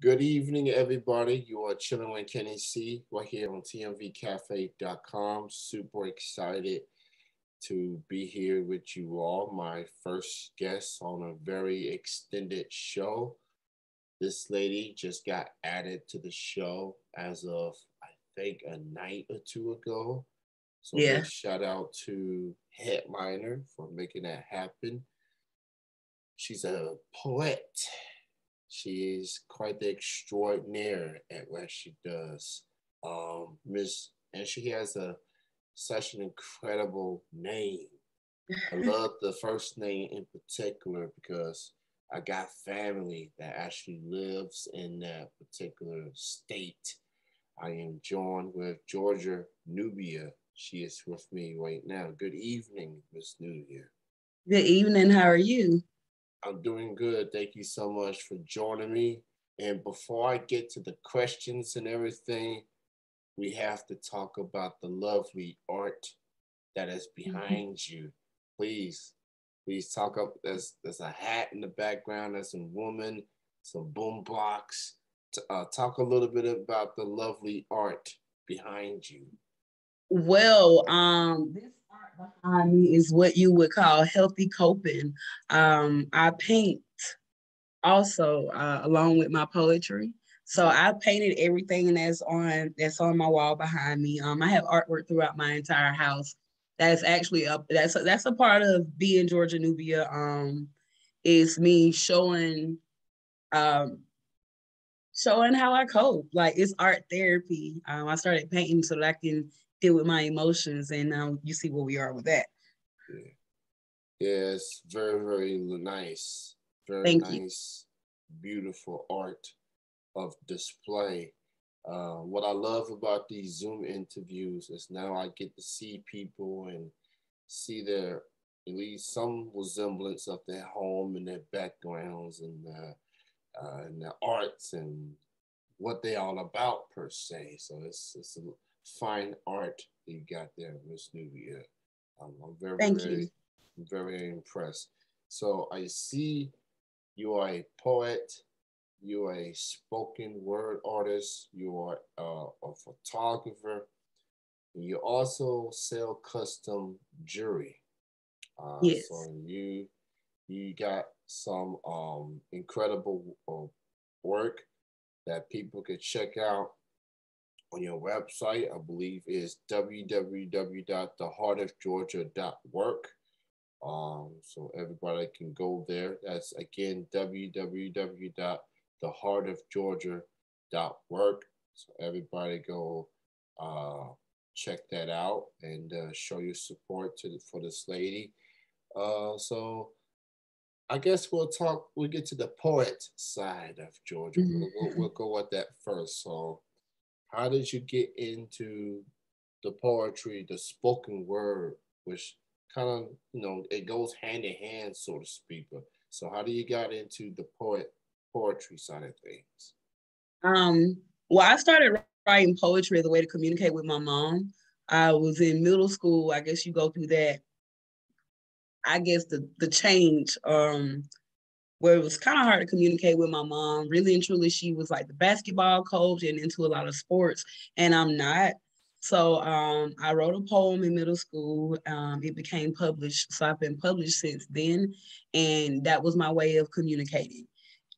Good evening, everybody. You are chilling with Kenny C. We're here on tmvcafe.com. Super excited to be here with you all. My first guest on a very extended show. This lady just got added to the show as of, I think, a night or two ago. So big Yeah. shout out to Headliner for making that happen. She's a poet. She is quite the extraordinaire at what she does. Miss, and she has such an incredible name. I love the first name in particular because I got family that actually lives in that particular state. I am joined with Georgia Nubia. She is with me right now. Good evening, Miss Nubia. Good evening. How are you? I'm doing good. Thank you so much for joining me. And before I get to the questions and everything, we have to talk about the lovely art that is behind you. Please, please talk up. There's a hat in the background. There's some woman, some boom blocks. Talk a little bit about the lovely art behind you. This art behind me is what you would call healthy coping. I paint also along with my poetry. So I painted everything that's on my wall behind me. I have artwork throughout my entire house. That's actually that's a part of being Georgia Nubia. Is me um showing how I cope. Like it's art therapy. I started painting so that I can deal with my emotions, and you see where we are with that. Yeah, yeah, it's very, very nice. Very Thank you. nice, beautiful art of display. What I love about these Zoom interviews is now I get to see people and see their at least some resemblance of their home and their backgrounds and their arts and what they all about per se. So it's a fine art that you got there, Miss Nubia. I'm very, Thank very, you. very impressed. So I see you are a poet, you are a spoken word artist, you are a photographer, and you also sell custom jewelry. Yes. So you got some incredible work that people could check out on your website. I believe is www.theheartofgeorgia.work. So everybody can go there. That's again www.theheartofgeorgia.work. So everybody go check that out and show your support for this lady. So I guess we'll get to the poet side of Georgia. We'll go with that first. So how did you get into the poetry, the spoken word, which kind of, it goes hand in hand, so to speak. But so how do you got into the poetry side of things? um, well, I started writing poetry as a way to communicate with my mom. I was in middle school. I guess you go through that. I guess the change. Where it was kind of hard to communicate with my mom. Really and truly, she was like the basketball coach and into a lot of sports, and I'm not. So I wrote a poem in middle school. It became published. So I've been published since then, and that was my way of communicating.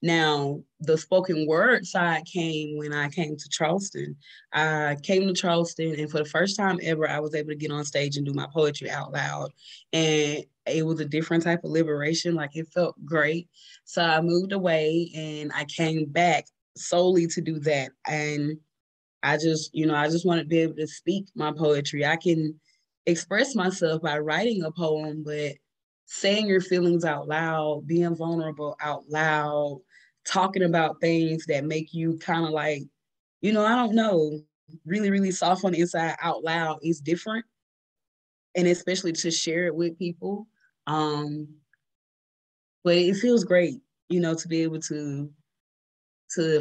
Now, the spoken word side came when I came to Charleston. I came to Charleston, and for the first time ever, I was able to get on stage and do my poetry out loud. And it was a different type of liberation. Like it felt great. So I moved away and I came back solely to do that. And I just want to be able to speak my poetry. I can express myself by writing a poem, but saying your feelings out loud, being vulnerable out loud, talking about things that make you kind of like, I don't know, really, really soft on the inside out loud is different. And especially to share it with people. Um, but it feels great, to be able to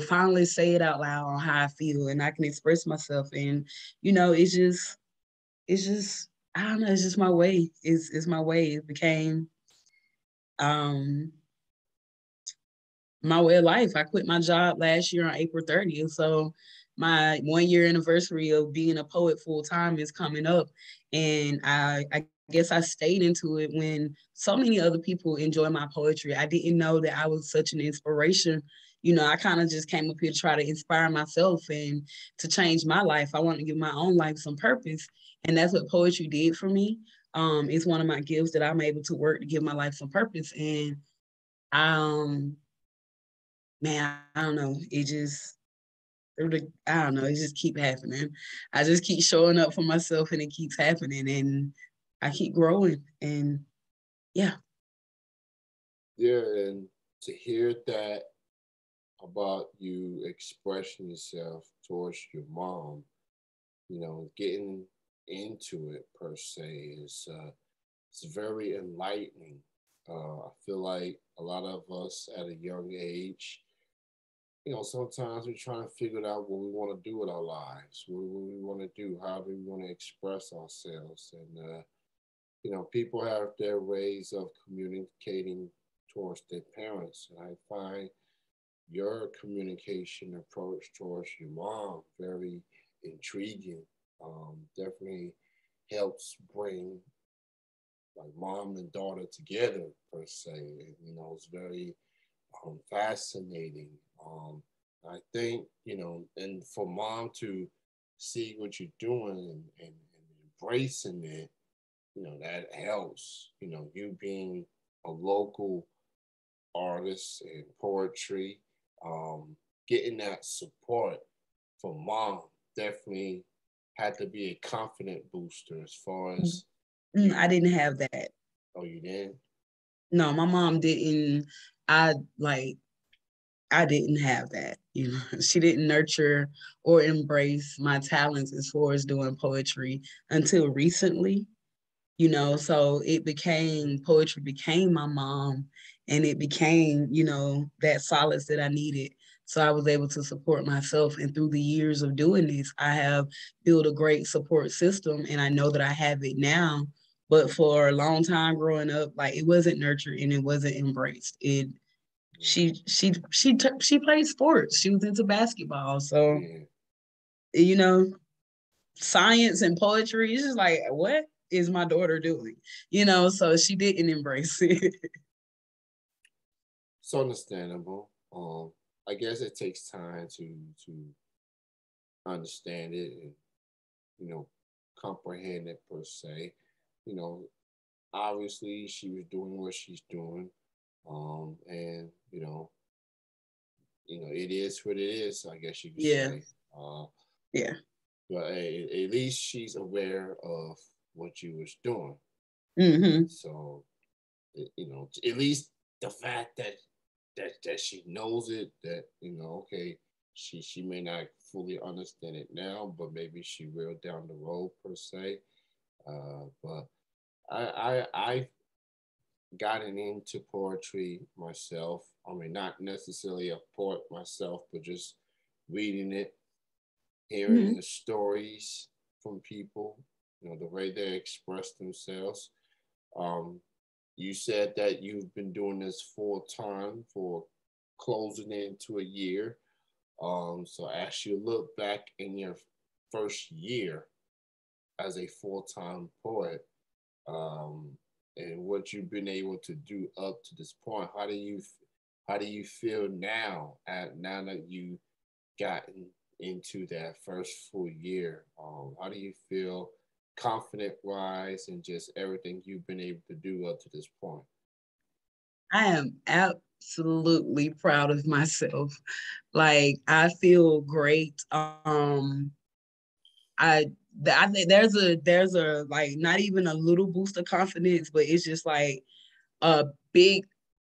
finally say it out loud on how I feel and I can express myself. And, it's just I don't know, it's just my way. It's my way. It became um my way of life. I quit my job last year on April 30th. So my 1 year anniversary of being a poet full time is coming up. And I guess I stayed into it when so many other people enjoy my poetry. I didn't know that I was such an inspiration. I kind of just came up here to try to inspire myself and to change my life. I want to give my own life some purpose. And that's what poetry did for me. It's one of my gifts that I'm able to work to give my life some purpose. And um man, I don't know. I don't know. It just keep happening. I just keep showing up for myself, and it keeps happening, and I keep growing. And yeah, Yeah, and to hear that about you expressing yourself towards your mom, getting into it per se is it's very enlightening. I feel like a lot of us at a young age, sometimes we're trying to figure out what we want to do with our lives, what we want to do, how do we want to express ourselves, and people have their ways of communicating towards their parents, and I find your communication approach towards your mom very intriguing. Definitely helps bring like mom and daughter together per se. It's very fascinating. I think and for mom to see what you're doing and embracing it, that helps. You being a local artist in poetry, um, getting that support from mom definitely had to be a confident booster as far as I you. didn't have that. Oh, you did? No, my mom didn't. I like. I didn't have that. She didn't nurture or embrace my talents as far as doing poetry until recently. So it became poetry became my mom, and it became that solace that I needed, so I was able to support myself. And through the years of doing this, I have built a great support system, and I know that I have it now. But for a long time growing up, like, it wasn't nurtured and it wasn't embraced. It she played sports. She was into basketball, so Yeah. you know science and poetry. It's just like, what is my daughter doing? So she didn't embrace it. It's understandable. I guess it takes time to understand it and you know comprehend it per se. You know, obviously she was doing what she's doing, and it is what it is. I guess you could Yeah, say. Uh, yeah. but at least she's aware of what you was doing. Mm-hmm. So at least the fact that she knows it, that okay, she may not fully understand it now, but maybe she will down the road per se. But I've gotten into poetry myself. I mean, not necessarily a poet myself, but just reading it, hearing Mm-hmm. the stories from people, the way they express themselves. Um, you said that you've been doing this full time for closing into a year. So as you look back in your first year as a full time poet, um, and what you've been able to do up to this point, how do you feel now now that you gotten into that first full year? How do you feel confident wise and just everything you've been able to do up to this point? I am absolutely proud of myself. Like, I feel great. I I think there's a like not even a little boost of confidence, but it's just like a big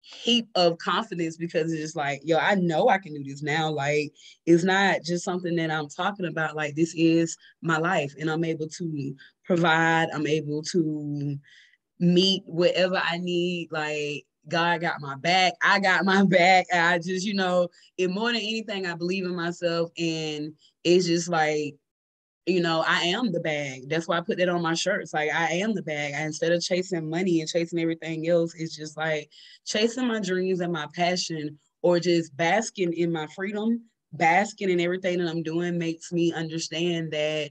heap of confidence, because it's just like, yo, I know I can do this now. Like, it's not just something that I'm talking about. Like, this is my life, and I'm able to provide. I'm able to meet whatever I need. Like, God got my back. I got my back. I just, it more than anything, I believe in myself. And it's just like, I am the bag. That's why I put that on my shirts. Like, I am the bag. Instead of chasing money and chasing everything else, it's just like chasing my dreams and my passion or just basking in my freedom, basking in everything that I'm doing makes me understand that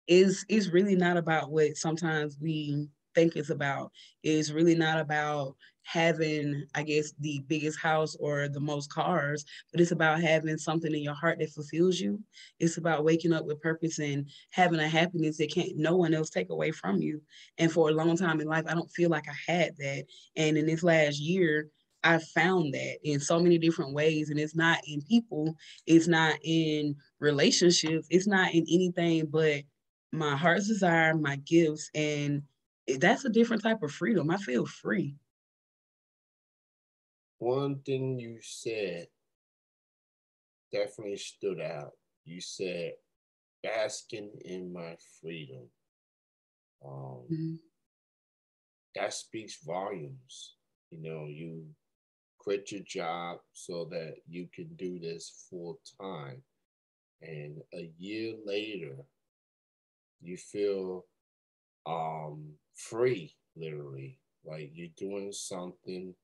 is really not about what sometimes we think it's about. It's really not about having, I guess, the biggest house or the most cars, but it's about having something in your heart that fulfills you. It's about waking up with purpose and having a happiness that can't no one else take away from you. And for a long time in life, I don't feel like I had that. And in this last year, I found that in so many different ways. And it's not in people, it's not in relationships, it's not in anything but my heart's desire, my gifts, and that's a different type of freedom. I feel free. One thing you said definitely stood out. You said basking in my freedom. Um, Mhm. that speaks volumes. You quit your job so that you can do this full time. And a year later, you feel free, literally. Like you're doing something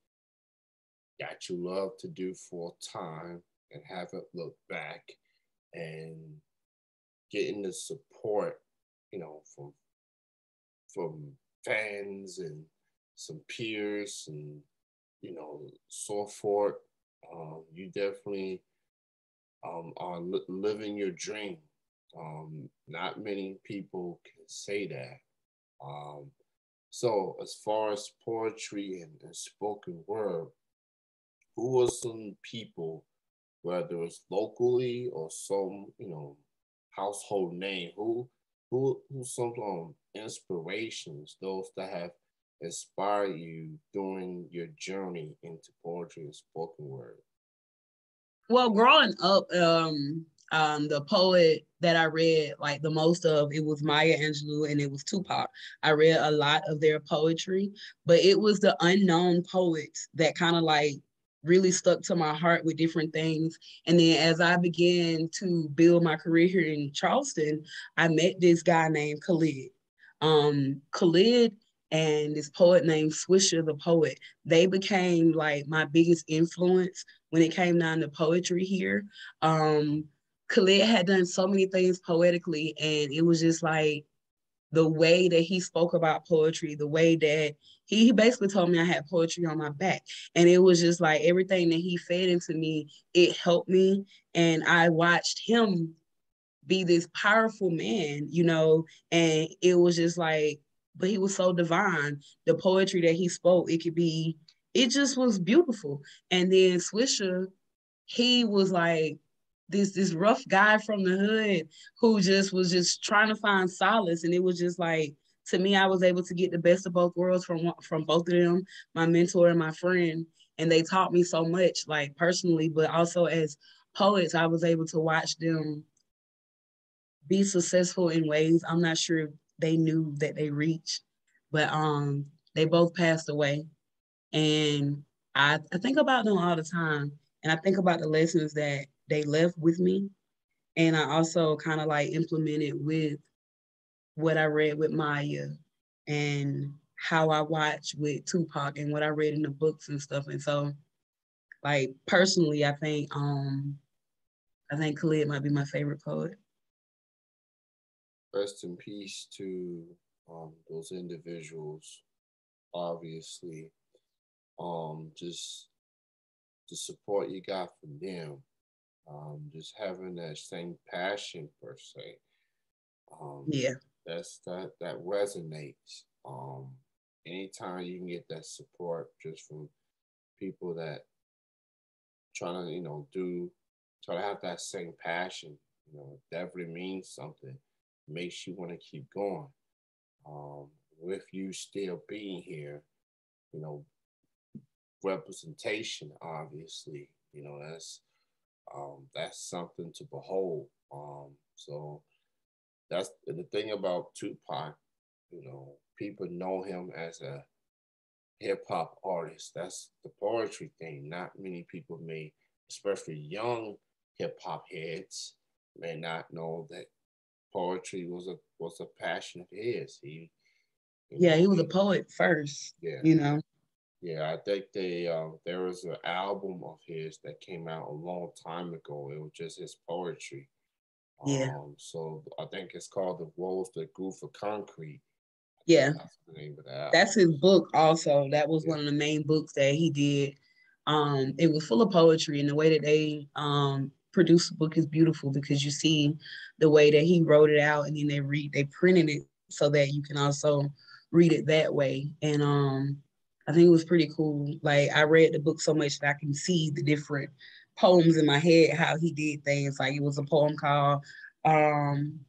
that you love to do full time and haven't looked back, and getting the support, from fans and some peers and so forth. You definitely are living your dream. Not many people can say that. Um, so, as far as poetry and spoken word, who are some people, whether it's locally or some household name, who's some inspirations, those that have inspired you during your journey into poetry and spoken word? Well, growing up, the poet that I read like the most of it was Maya Angelou and it was Tupac. I read a lot of their poetry, but it was the unknown poets that kind of like really stuck to my heart with different things. And then as I began to build my career here in Charleston, I met this guy named Khalid. Khalid and this poet named Swisher the poet, they became like my biggest influence when it came down to poetry here. Khalid had done so many things poetically, and it was just like the way that he spoke about poetry, the way that he basically told me I had poetry on my back. And it was just like everything that he fed into me, it helped me. And I watched him be this powerful man, and it was just like, but he was so divine. The poetry that he spoke, it just was beautiful. And then Swisher, he was like this rough guy from the hood who just was just trying to find solace. And it was just like, to me, I was able to get the best of both worlds from both of them, my mentor and my friend. And they taught me so much, like personally, but also as poets, I was able to watch them be successful in ways I'm not sure they knew that they reached. But they both passed away. And I think about them all the time. And I think about the lessons that they left with me. And I also kind of like implemented with what I read with Maya and how I watched with Tupac and what I read in the books and stuff. And so like personally, I think Khalid might be my favorite poet. Rest in peace to those individuals. Obviously, just the support you got from them, just having that same passion per se. Um, Yeah. that resonates. Anytime you can get that support just from people that trying to try to have that same passion, it definitely means something. It makes you want to keep going. Um, with you still being here, you know, representation, obviously, that's something to behold. So that's the thing about Tupac. People know him as a hip hop artist. That's the poetry thing. Not many people may, especially young hip hop heads, may not know that poetry was a passion of his. He, you Yeah, know, he was a he poet first, yeah, you know. Yeah, I think there was an album of his that came out a long time ago. It was just his poetry. Yeah, So I think it's called The Walls That Grew for Concrete. I think yeah. that's the name of the album. That's his book also. That was Yeah, one of the main books that he did. It was full of poetry, and the way that they produced the book is beautiful because you see the way that he wrote it out, and then they printed it so that you can also read it that way. And I think it was pretty cool. Like I read the book so much that I can see the different poems in my head, how he did things. Like it was a poem called um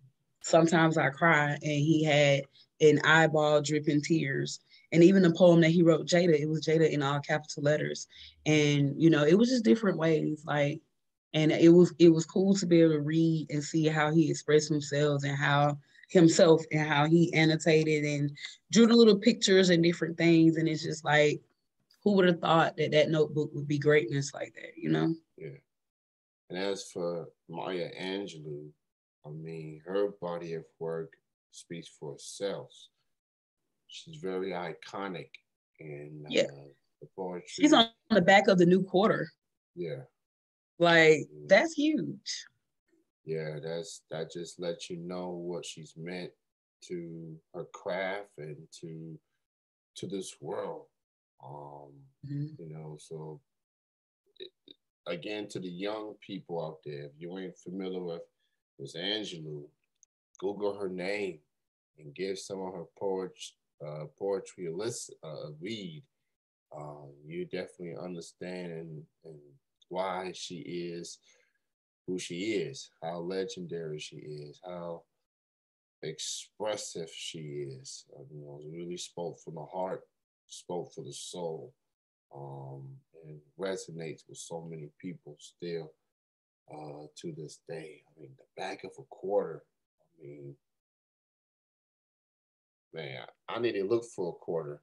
Sometimes I Cry, and he had an eyeball dripping tears. And even the poem that he wrote, Jada, it was Jada in all capital letters. And, you know, it was just different ways. Like, and it was cool to be able to read and see how he expressed himself and how he annotated and drew the little pictures and different things. And it's just like, who would have thought that that notebook would be greatness like that, you know? yeah. And as for Maya Angelou, I mean, her body of work speaks for itself. She's very iconic in Yeah. the She's poetry. on the back of the new quarter. Yeah, Like, yeah, that's huge. yeah. That just lets you know what she's meant to her craft and to this world. Um, Mhm. so again, to the young people out there, if you ain't familiar with Miss Angelou, Google her name and give some of her poetry a read. You definitely understand and why she is who she is, how legendary she is, how expressive she is. It really spoke from the heart, spoke for the soul, and resonates with so many people still to this day. I mean, the back of a quarter. I mean, man, I need to look for a quarter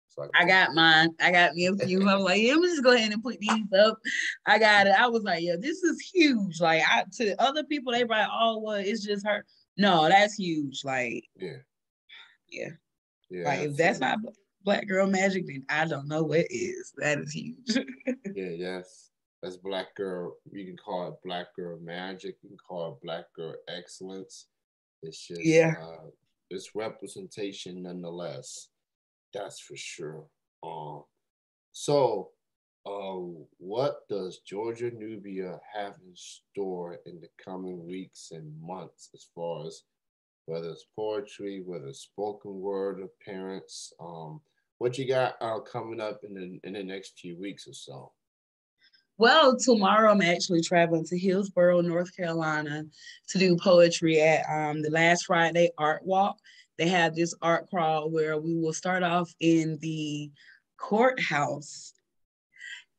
so I can I take got mine. I got me a a few. I was picture. like, yeah, let me just go ahead and put these up. I got it. I was like, yeah, this is huge. Like to other people, they like, oh, well, it's just her. No, that's huge. Like, Yeah, yeah. yeah, Like if that's absolutely. not black girl magic, then I don't know what is. That is huge. Yeah, yes. That's black girl. You can call it black girl magic. You can call it black girl excellence. It's just Yeah. it's representation nonetheless. That's for sure. Um, so what does Georgia Nubia have in store in the coming weeks and months as far as whether it's poetry, whether it's spoken word appearance? What you got coming up in the next few weeks or so? Well, tomorrow I'm actually traveling to Hillsborough, North Carolina to do poetry at the last Friday art walk. They have this art crawl where we will start off in the courthouse.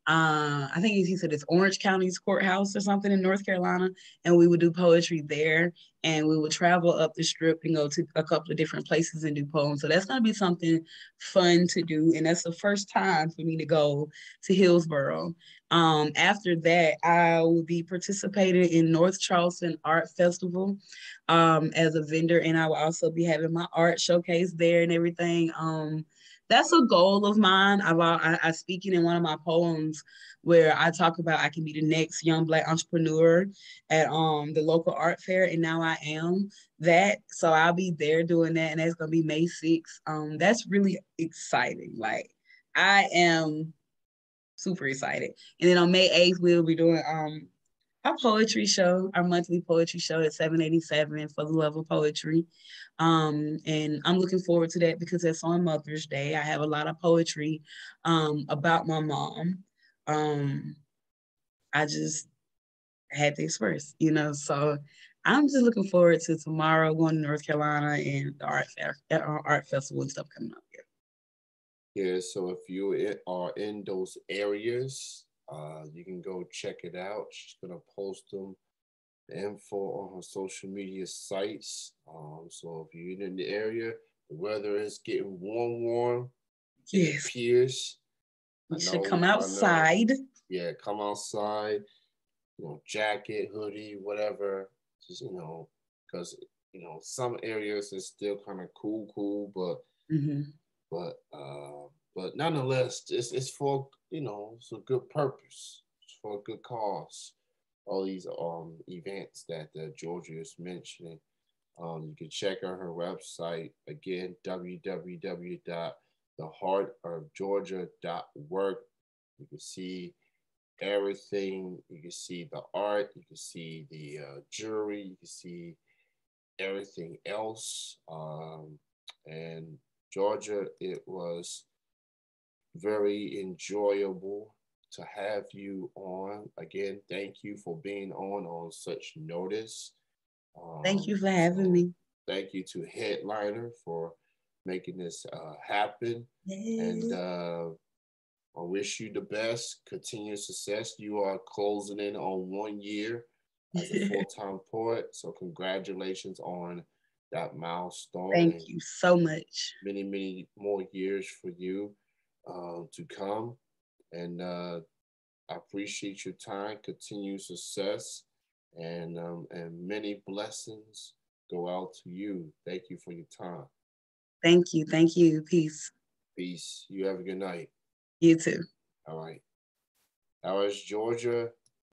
I think he said it's Orange County's courthouse or something in North Carolina, and we would do poetry there, and we would travel up the strip and go to a couple of different places and do poems. So that's going to be something fun to do, and that's the first time for me to go to Hillsborough. After that, I will be participating in North Charleston Art Festival as a vendor, and I will also be having my art showcase there and everything. That's a goal of mine. I speaking in one of my poems where I talk about I can be the next young black entrepreneur at the local art fair, and now I am that. So I'll be there doing that, and that's gonna be May 6th. That's really exciting. Like I am super excited. And then on May 8th, we'll be doing our poetry show, our monthly poetry show at 787 for the love of poetry. And I'm looking forward to that because it's on Mother's Day. I have a lot of poetry about my mom. Um, I just had to express, you know. So I'm just looking forward to tomorrow going to North Carolina and the art festival and stuff coming up here. Yeah, so if you are in those areas, you can go check it out. She's gonna post them, the info on her social media sites. So if you're in the area, the weather is getting warm. It Yes, appears. you should come outside. Yeah, come outside. Jacket, hoodie, whatever. Just because some areas is still kind of cool, but Mm-hmm. but But nonetheless, it's for, it's a good purpose. It's for a good cause. All these events that Georgia is mentioning. You can check out her website again, www.theheartofgeorgia.org. You can see everything. You can see the art. You can see the jewelry. You can see everything else. And Georgia, it was very enjoyable to have you on. Again, thank you for being on such notice. Thank you for having So me. thank you to Headliner for making this happen. And Yes. I wish you the best, continued success. You are closing in on 1 year as a full-time poet. So congratulations on that milestone Thank and you so much. many, many more years for you to come. And I appreciate your time, continued success, and many blessings go out to you. Thank you for your time. Thank you. Thank you. Peace. Peace. You have a good night. You too. All right. That was Georgia